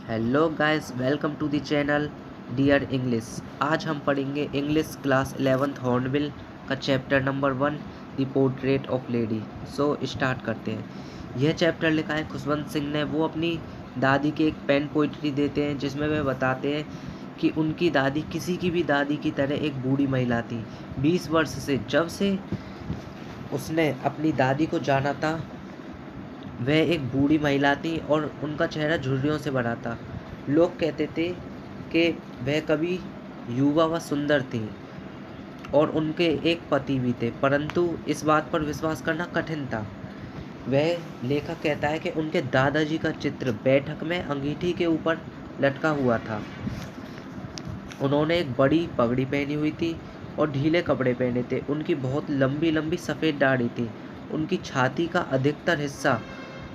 Hello guys, welcome to the channel dear English. आज हम पढ़ेंगे इंग्लिश क्लास 11th हॉर्नबिल का chapter number 1 the portrait of lady. So start करते हैं। यह चैप्टर लिखा है खुशवंत सिंह ने। वो अपनी दादी के एक पेन पोइट्री देते हैं जिसमें वे बताते हैं कि उनकी दादी किसी की भी दादी की तरह एक बूढ़ी महिला थी। 20 वर्ष से जब से उसने अपनी दादी को जाना था वह एक बूढ़ी महिला थी और उनका चेहरा झुर्रियों से भरा था। लोग कहते थे कि वह कभी युवा व सुंदर थी और उनके एक पति भी थे, परंतु इस बात पर विश्वास करना कठिन था। वह लेखक कहता है कि उनके दादाजी का चित्र बैठक में अंगीठी के ऊपर लटका हुआ था। उन्होंने एक बड़ी पगड़ी पहनी हुई थी और ढीले कपड़े पहने थे। उनकी बहुत लंबी लंबी सफ़ेद दाढ़ी थी। उनकी छाती का अधिकतर हिस्सा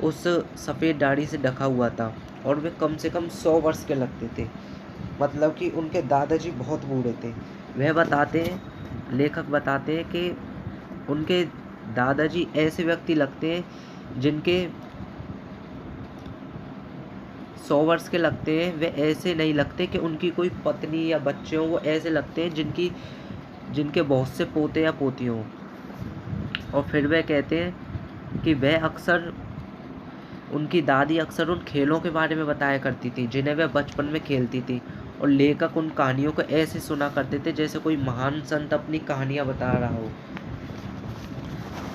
उस सफ़ेद दाढ़ी से ढका हुआ था और वे कम से कम 100 वर्ष के लगते थे। मतलब कि उनके दादाजी बहुत बूढ़े थे। वह बताते हैं, लेखक बताते हैं कि उनके दादाजी ऐसे व्यक्ति लगते हैं जिनके 100 वर्ष के लगते हैं। वे ऐसे नहीं लगते कि उनकी कोई पत्नी या बच्चे हों। वो ऐसे लगते हैं जिनके बहुत से पोते या पोती हों। और फिर वह कहते हैं कि उनकी दादी अक्सर उन खेलों के बारे में बताया करती थी जिन्हें वह बचपन में खेलती थी, और लेखक उन कहानियों को ऐसे सुना करते थे जैसे कोई महान संत अपनी कहानियाँ बता रहा हो।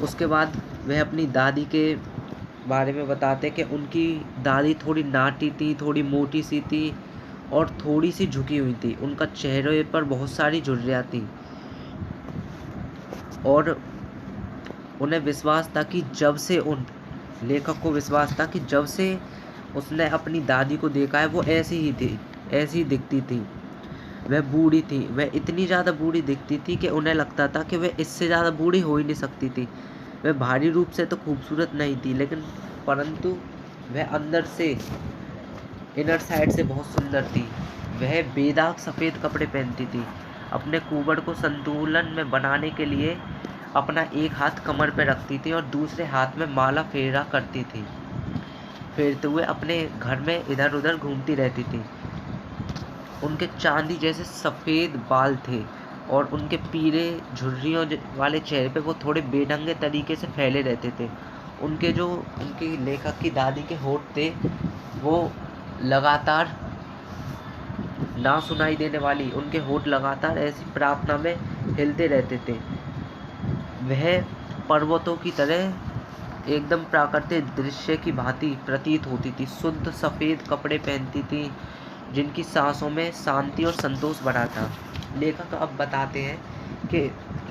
उसके बाद वह अपनी दादी के बारे में बताते कि उनकी दादी थोड़ी नाटी थी, थोड़ी मोटी सी थी और थोड़ी सी झुकी हुई थी। उनका चेहरे पर बहुत सारी झुर्रियाँ थी और उन्हें विश्वास था कि लेखक को विश्वास था कि जब से उसने अपनी दादी को देखा है वो ऐसी ही दिखती थी। वह बूढ़ी थी। वह इतनी ज़्यादा बूढ़ी दिखती थी कि उन्हें लगता था कि वह इससे ज़्यादा बूढ़ी हो ही नहीं सकती थी। वह बाहरी रूप से तो खूबसूरत नहीं थी, लेकिन परंतु वह अंदर से, इनर साइड से बहुत सुंदर थी। वह बेदाग सफ़ेद कपड़े पहनती थी। अपने कुबड़ को संतुलन में बनाने के लिए अपना एक हाथ कमर पर रखती थी और दूसरे हाथ में माला फेरा करती थी। फेरते हुए अपने घर में इधर उधर घूमती रहती थी। उनके चांदी जैसे सफ़ेद बाल थे और उनके पीले झुर्रियों वाले चेहरे पे वो थोड़े बेढंगे तरीके से फैले रहते थे। उनकी लेखक की दादी के होंठ थे वो लगातार ना सुनाई देने वाली, उनके होंठ लगातार ऐसी प्रार्थना में हिलते रहते थे। वह पर्वतों की तरह एकदम प्राकृतिक दृश्य की भांति प्रतीत होती थी। शुद्ध सफ़ेद कपड़े पहनती थी जिनकी सांसों में शांति और संतोष भरा था। लेखक अब बताते हैं कि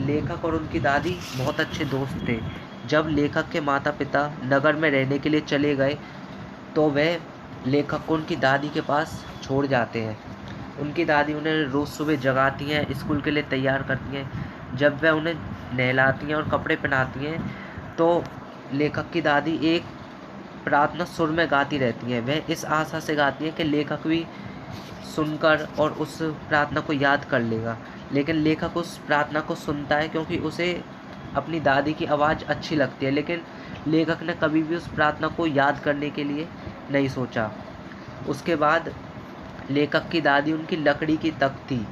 लेखक और उनकी दादी बहुत अच्छे दोस्त थे। जब लेखक के माता पिता नगर में रहने के लिए चले गए तो वह लेखक को उनकी दादी के पास छोड़ जाते हैं। उनकी दादी उन्हें रोज़ सुबह जगाती हैं, स्कूल के लिए तैयार करती हैं। जब वह उन्हें नहलाती हैं और कपड़े पहनाती हैं तो लेखक की दादी एक प्रार्थना सुर में गाती रहती हैं। वह इस आशा से गाती हैं कि लेखक भी सुनकर और उस प्रार्थना को याद कर लेगा। लेकिन लेखक उस प्रार्थना को सुनता है क्योंकि उसे अपनी दादी की आवाज़ अच्छी लगती है, लेकिन लेखक ने कभी भी उस प्रार्थना को याद करने के लिए नहीं सोचा। उसके बाद लेखक की दादी उनकी लकड़ी की तख्ती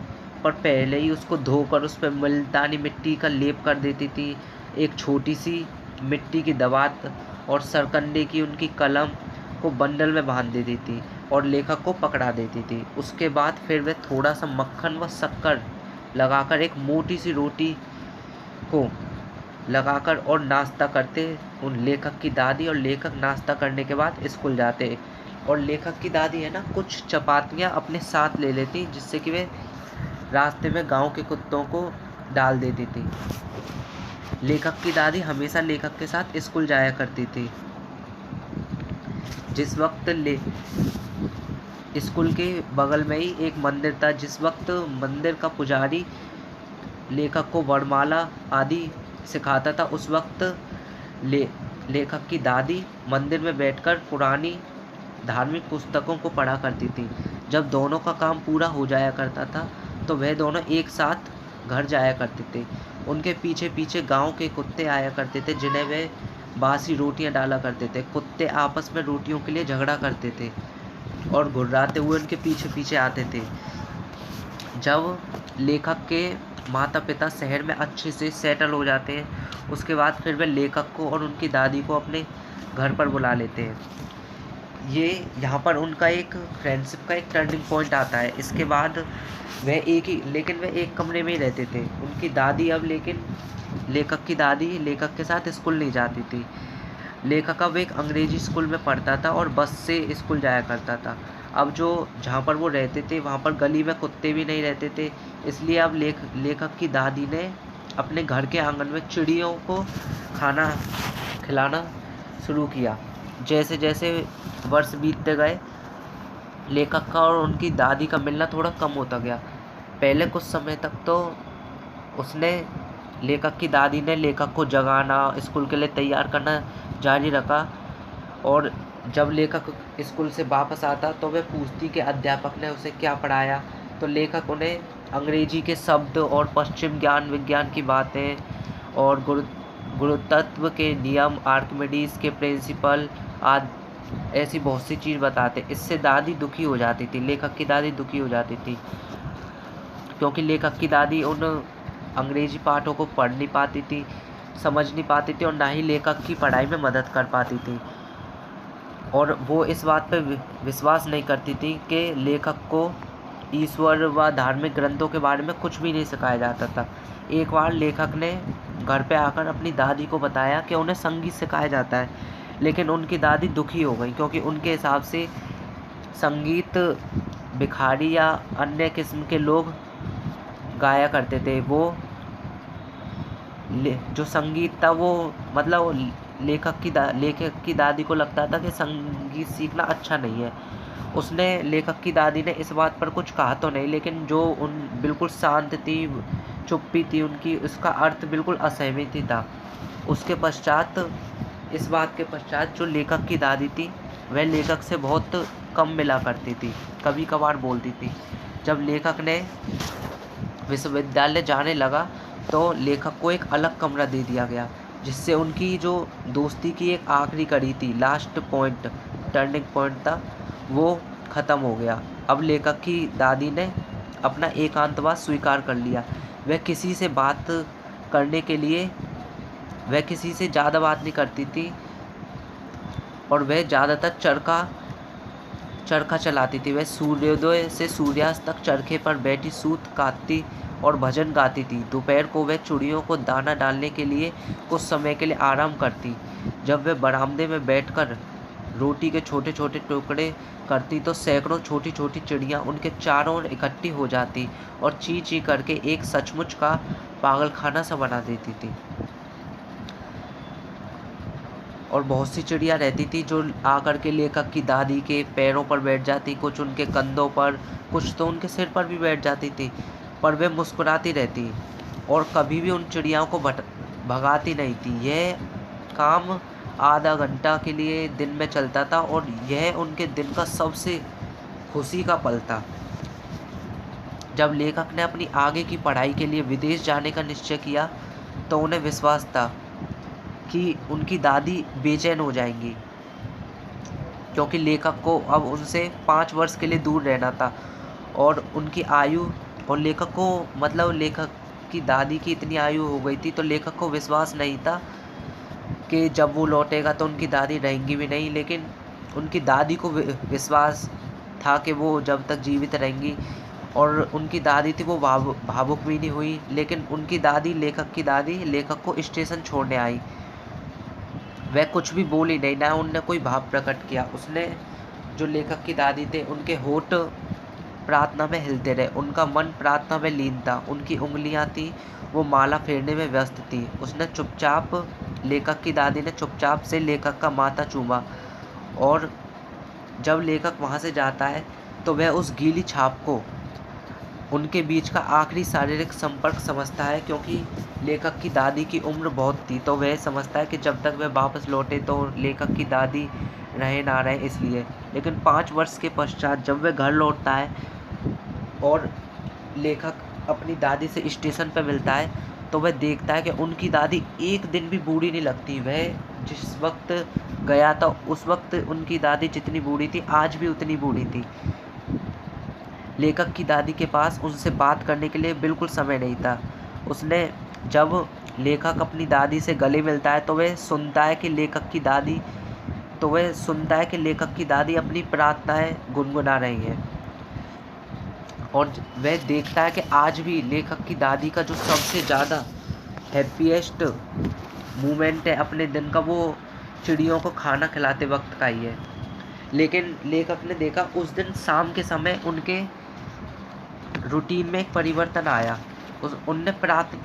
पर पहले ही उसको धोकर उस पर मुल्तानी मिट्टी का लेप कर देती थी। एक छोटी सी मिट्टी की दवात और सरकंडे की उनकी कलम को बंडल में बांध देती थी और लेखक को पकड़ा देती थी। उसके बाद फिर वे थोड़ा सा मक्खन व शक्कर लगाकर एक मोटी सी रोटी को लगाकर और नाश्ता करते उन लेखक की दादी, और लेखक नाश्ता करने के बाद स्कूल जाते। और लेखक की दादी है ना, कुछ चपातियाँ अपने साथ ले लेती जिससे कि वे रास्ते में गांव के कुत्तों को डाल देती थी। लेखक की दादी हमेशा लेखक के साथ स्कूल जाया करती थी। जिस वक्त स्कूल के बगल में ही एक मंदिर था। जिस वक्त मंदिर का पुजारी लेखक को वरमाला आदि सिखाता था, उस वक्त लेखक की दादी मंदिर में बैठकर पुरानी धार्मिक पुस्तकों को पढ़ा करती थी। जब दोनों का काम पूरा हो जाया करता था तो वह दोनों एक साथ घर जाया करते थे। उनके पीछे पीछे गांव के कुत्ते आया करते थे जिन्हें वे बासी रोटियां डाला करते थे। कुत्ते आपस में रोटियों के लिए झगड़ा करते थे। और घुर्राते हुए उनके पीछे पीछे आते थे। जब लेखक के माता पिता शहर में अच्छे से सेटल हो जाते हैं, उसके बाद फिर वे लेखक को और उनकी दादी को अपने घर पर बुला लेते हैं। ये यहाँ पर उनका एक फ्रेंडशिप का एक टर्निंग पॉइंट आता है। इसके बाद वह एक कमरे में ही रहते थे। उनकी दादी अब लेकिन लेखक की दादी लेखक के साथ स्कूल नहीं जाती थी। लेखक अब एक अंग्रेजी स्कूल में पढ़ता था और बस से स्कूल जाया करता था। अब जो जहाँ पर वो रहते थे वहाँ पर गली में कुत्ते भी नहीं रहते थे, इसलिए अब लेखक की दादी ने अपने घर के आंगन में चिड़ियों को खाना खिलाना शुरू किया। जैसे जैसे वर्ष बीतते गए, लेखक का और उनकी दादी का मिलना थोड़ा कम होता गया। पहले कुछ समय तक तो उसने लेखक की दादी ने लेखक को जगाना, स्कूल के लिए तैयार करना जारी रखा। और जब लेखक स्कूल से वापस आता तो वह पूछती कि अध्यापक ने उसे क्या पढ़ाया। तो लेखक उन्हें अंग्रेजी के शब्द और पश्चिम ज्ञान विज्ञान की बातें और गुरुत्व के नियम, आर्किमिडीज के प्रिंसिपल आदि ऐसी बहुत सी चीज़ बताते। इससे दादी दुखी हो जाती थी, लेखक की दादी दुखी हो जाती थी, क्योंकि लेखक की दादी उन अंग्रेजी पाठों को पढ़ नहीं पाती थी, समझ नहीं पाती थी और ना ही लेखक की पढ़ाई में मदद कर पाती थी। और वो इस बात पे विश्वास नहीं करती थी कि लेखक को ईश्वर व धार्मिक ग्रंथों के बारे में कुछ भी नहीं सिखाया जाता था। एक बार लेखक ने घर पे आकर अपनी दादी को बताया कि उन्हें संगीत सिखाया जाता है, लेकिन उनकी दादी दुखी हो गई, क्योंकि उनके हिसाब से संगीत भिखारी या अन्य किस्म के लोग गाया करते थे। वो जो संगीत था वो मतलब लेखक की दादी को लगता था कि संगीत सीखना अच्छा नहीं है। उसने लेखक की दादी ने इस बात पर कुछ कहा तो नहीं, लेकिन जो उन बिल्कुल शांत थी, चुप्पी थी उनकी, उसका अर्थ बिल्कुल असहमति था। उसके पश्चात इस बात के पश्चात जो लेखक की दादी थी वह लेखक से बहुत कम मिला करती थी, कभी कभार बोलती थी। जब लेखक ने विश्वविद्यालय जाने लगा तो लेखक को एक अलग कमरा दे दिया गया, जिससे उनकी जो दोस्ती की एक आखिरी कड़ी थी, लास्ट पॉइंट, टर्निंग पॉइंट था, वो ख़त्म हो गया। अब लेखक की दादी ने अपना एकांतवास स्वीकार कर लिया। वह किसी से बात करने के लिए वह किसी से ज़्यादा बात नहीं करती थी और वह ज़्यादातर चरखा चलाती थी। वह सूर्योदय से सूर्यास्त तक चरखे पर बैठी सूत काटती और भजन गाती थी। दोपहर को वह चिड़ियों को दाना डालने के लिए कुछ समय के लिए आराम करती। जब वह बरामदे में बैठकर रोटी के छोटे छोटे टुकड़े करती तो सैकड़ों छोटी छोटी चिड़ियाँ उनके चारों ओर इकट्ठी हो जाती और ची ची करके एक सचमुच का पागलखाना सा बना देती थी। और बहुत सी चिड़िया रहती थी जो आकर के लेखक की दादी के पैरों पर बैठ जाती, कुछ उनके कंधों पर, कुछ तो उनके सिर पर भी बैठ जाती थी, पर वे मुस्कुराती रहती और कभी भी उन चिड़ियाओं को भगाती नहीं थी। यह काम आधा घंटा के लिए दिन में चलता था और यह उनके दिन का सबसे खुशी का पल था। जब लेखक ने अपनी आगे की पढ़ाई के लिए विदेश जाने का निश्चय किया तो उन्हें विश्वास था कि उनकी दादी बेचैन हो जाएंगी, क्योंकि लेखक को अब उनसे 5 वर्ष के लिए दूर रहना था। और उनकी आयु और लेखक की दादी की इतनी आयु हो गई थी, तो लेखक को विश्वास नहीं था कि जब वो लौटेगा तो उनकी दादी रहेंगी भी नहीं। लेकिन उनकी दादी को विश्वास था कि वो जब तक जीवित रहेंगी, और उनकी दादी थी वो भावुक भी नहीं हुई। लेकिन उनकी दादी, लेखक की दादी, लेखक को स्टेशन छोड़ने आई। वह कुछ भी बोली नहीं, ना उनने कोई भाव प्रकट किया। उसने, जो लेखक की दादी थे, उनके होठ प्रार्थना में हिलते रहे, उनका मन प्रार्थना में लीन था, उनकी उंगलियां थी वो माला फेरने में व्यस्त थी। लेखक की दादी ने चुपचाप से लेखक का माथा चूमा, और जब लेखक वहाँ से जाता है तो वह उस गीली छाप को उनके बीच का आखिरी शारीरिक संपर्क समझता है, क्योंकि लेखक की दादी की उम्र बहुत थी, तो वह समझता है कि जब तक वह वापस लौटे तो लेखक की दादी रहे ना रहे इसलिए। लेकिन 5 वर्ष के पश्चात जब वह घर लौटता है और लेखक अपनी दादी से स्टेशन पर मिलता है, तो वह देखता है कि उनकी दादी एक दिन भी बूढ़ी नहीं लगती। वह जिस वक्त गया था उस वक्त उनकी दादी जितनी बूढ़ी थी आज भी उतनी बूढ़ी थी। लेखक की दादी के पास उनसे बात करने के लिए बिल्कुल समय नहीं था। उसने जब लेखक अपनी दादी से गले मिलता है तो वह सुनता है कि लेखक की दादी अपनी प्रार्थनाएं गुनगुना रही हैं, और वह देखता है कि आज भी लेखक की दादी का जो सबसे ज़्यादा हैप्पीएस्ट मोमेंट है अपने दिन का, वो चिड़ियों को खाना खिलाते वक्त का ही है। लेकिन लेखक ने देखा उस दिन शाम के समय उनके रूटीन में एक परिवर्तन आया।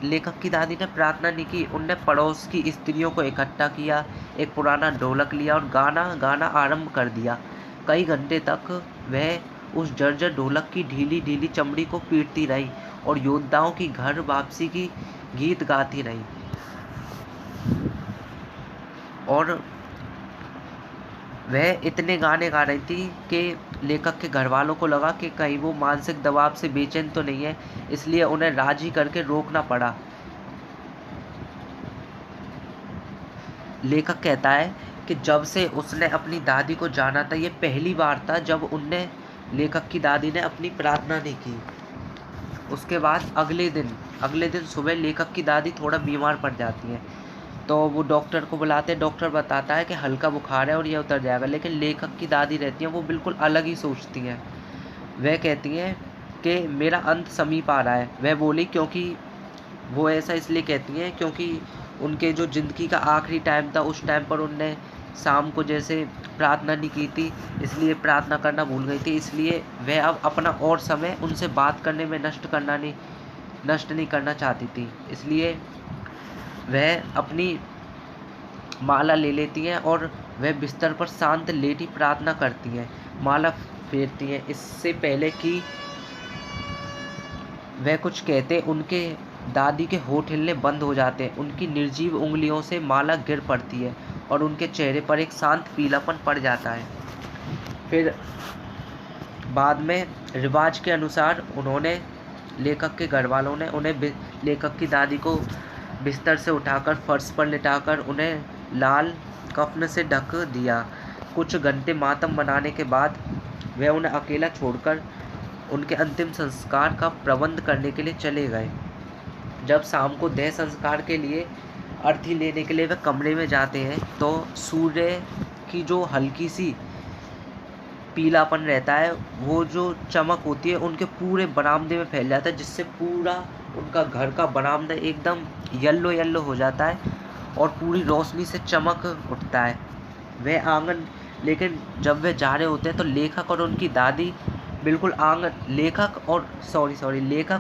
लेखक की दादी ने प्रार्थना नहीं की, उनने पड़ोस की स्त्रियों को इकट्ठा किया, एक पुराना ढोलक लिया और गाना आरंभ कर दिया। कई घंटे तक वह उस जर्जर ढोलक की ढीली ढीली चमड़ी को पीटती रही और योद्धाओं की घर वापसी की गीत गाती रही। और वह इतने गाने गा रही थी कि लेखक के घर वालों को लगा कि कहीं वो मानसिक दबाव से बेचैन तो नहीं है, इसलिए उन्हें राजी करके रोकना पड़ा। लेखक कहता है कि जब से उसने अपनी दादी को जाना था, ये पहली बार था जब लेखक की दादी ने अपनी प्रार्थना नहीं की। उसके बाद अगले दिन सुबह लेखक की दादी थोड़ा बीमार पड़ जाती है, तो वो डॉक्टर को बुलाते हैं। डॉक्टर बताता है कि हल्का बुखार है और ये उतर जाएगा। लेकिन लेखक की दादी रहती हैं, वो बिल्कुल अलग ही सोचती हैं। वह कहती हैं कि मेरा अंत समीप आ रहा है। वह बोली क्योंकि वो ऐसा इसलिए कहती हैं क्योंकि उनके जो ज़िंदगी का आखिरी टाइम था, उस टाइम पर उनने शाम को जैसे प्रार्थना नहीं की थी, इसलिए प्रार्थना करना भूल गई थी। इसलिए वह अब अपना और समय उनसे बात करने में नष्ट नहीं करना चाहती थी। इसलिए वह अपनी माला ले लेती हैं और वह बिस्तर पर शांत लेटी प्रार्थना करती हैं, माला फेरती हैं। इससे पहले कि वह कुछ कहते, उनके दादी के होठ हिलने बंद हो जाते हैं, उनकी निर्जीव उंगलियों से माला गिर पड़ती है और उनके चेहरे पर एक शांत पीलापन पड़ जाता है। फिर बाद में रिवाज के अनुसार लेखक के घर वालों ने उन्हें लेखक की दादी को बिस्तर से उठाकर फर्श पर लिटाकर उन्हें लाल कफन से ढक दिया। कुछ घंटे मातम मनाने के बाद वह उन्हें अकेला छोड़कर उनके अंतिम संस्कार का प्रबंध करने के लिए चले गए। जब शाम को देह संस्कार के लिए अर्थी लेने के लिए वे कमरे में जाते हैं तो सूर्य की जो हल्की सी पीलापन रहता है, वो जो चमक होती है उनके पूरे बरामदे में फैल जाता है, जिससे पूरा उनका घर का बरामदा एकदम येलो हो जाता है और पूरी रोशनी से चमक उठता है वह आंगन। लेकिन जब वे जा रहे होते हैं तो लेखक और उनकी दादी बिल्कुल लेखक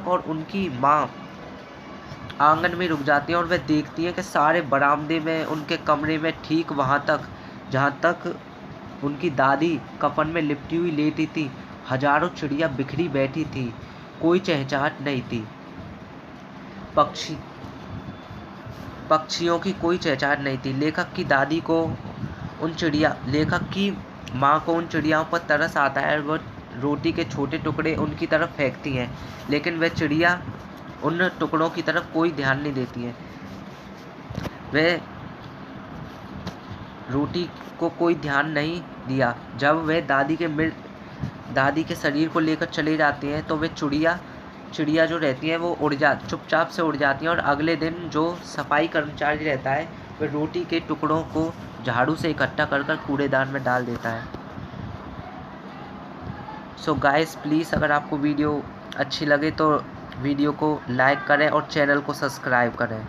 और उनकी माँ आंगन में रुक जाती हैं और वह देखती हैं कि सारे बरामदे में, उनके कमरे में, ठीक वहाँ तक जहाँ तक उनकी दादी कफन में लिपटी हुई लेटी थी, हजारों चिड़िया बिखरी बैठी थी, कोई चहचहाट नहीं थी। पक्षियों की कोई चहचहाट नहीं थी। लेखक की माँ को उन चिड़ियाओं पर तरस आता है और वह रोटी के छोटे टुकड़े उनकी तरफ फेंकती हैं, लेकिन वह चिड़िया उन टुकड़ों की तरफ कोई ध्यान नहीं देती हैं। वह रोटी को कोई ध्यान नहीं दिया। जब वे दादी के शरीर को लेकर चले जाते हैं तो वे चिड़िया जो रहती हैं वो चुपचाप से उड़ जाती हैं और अगले दिन जो सफाई कर्मचारी रहता है वह रोटी के टुकड़ों को झाड़ू से इकट्ठा कर कूड़ेदान में डाल देता है। सो गाइस, प्लीज़ अगर आपको वीडियो अच्छी लगे तो वीडियो को लाइक करें और चैनल को सब्सक्राइब करें।